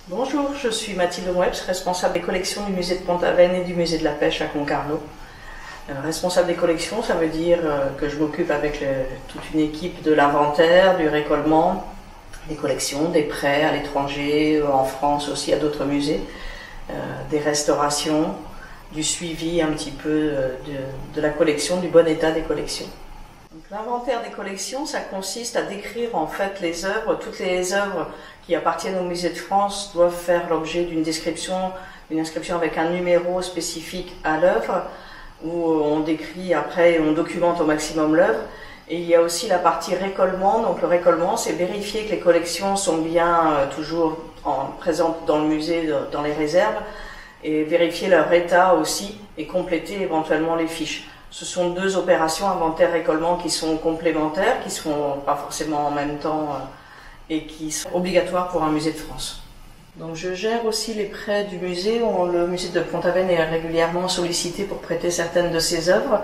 Bonjour, je suis Mathilde Mouebs, responsable des collections du musée de Pont-Aven et du musée de la Pêche à Concarneau. Responsable des collections, ça veut dire que je m'occupe avec toute une équipe de l'inventaire, du récollement, des collections, des prêts à l'étranger, en France aussi à d'autres musées, des restaurations, du suivi un petit peu de la collection, du bon état des collections. L'inventaire des collections, ça consiste à décrire en fait les œuvres. Toutes les œuvres qui appartiennent au musée de France doivent faire l'objet d'une description, une inscription avec un numéro spécifique à l'œuvre, où on décrit après, on documente au maximum l'œuvre. Et il y a aussi la partie récollement. Donc le récollement, c'est vérifier que les collections sont bien toujours présentes dans le musée, dans les réserves, et vérifier leur état aussi, et compléter éventuellement les fiches. Ce sont deux opérations inventaire-récollement qui sont complémentaires, qui ne seront pas forcément en même temps et qui sont obligatoires pour un musée de France. Donc je gère aussi les prêts du musée. Le musée de Pont-Aven est régulièrement sollicité pour prêter certaines de ses œuvres.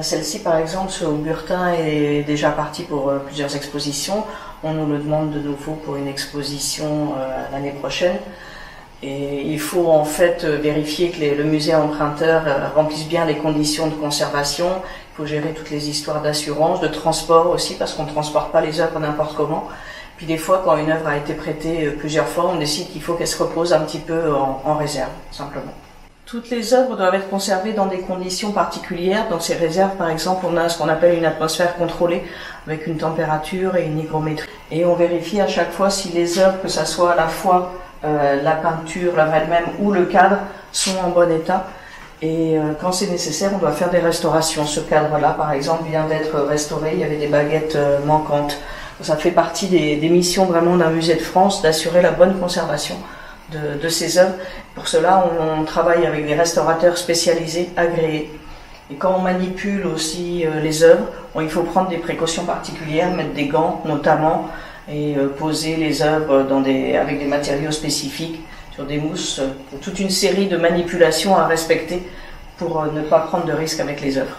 Celle-ci par exemple, ce Burtin est déjà partie pour plusieurs expositions. On nous le demande de nouveau pour une exposition l'année prochaine. Et il faut en fait vérifier que le musée emprunteur remplisse bien les conditions de conservation. Il faut gérer toutes les histoires d'assurance, de transport aussi, parce qu'on ne transporte pas les œuvres n'importe comment. Puis des fois, quand une œuvre a été prêtée plusieurs fois, on décide qu'il faut qu'elle se repose un petit peu en réserve, simplement. Toutes les œuvres doivent être conservées dans des conditions particulières. Dans ces réserves, par exemple, on a ce qu'on appelle une atmosphère contrôlée, avec une température et une hygrométrie. Et on vérifie à chaque fois si les œuvres, que ça soit à la fois la peinture, l'œuvre elle-même ou le cadre, sont en bon état. Et quand c'est nécessaire, on doit faire des restaurations. Ce cadre-là, par exemple, vient d'être restauré. Il y avait des baguettes manquantes. Ça fait partie des missions vraiment d'un musée de France, d'assurer la bonne conservation de ces œuvres. Pour cela, on travaille avec des restaurateurs spécialisés, agréés. Et quand on manipule aussi les œuvres, il faut prendre des précautions particulières, mettre des gants notamment, et poser les œuvres avec des matériaux spécifiques, sur des mousses, toute une série de manipulations à respecter pour ne pas prendre de risques avec les œuvres.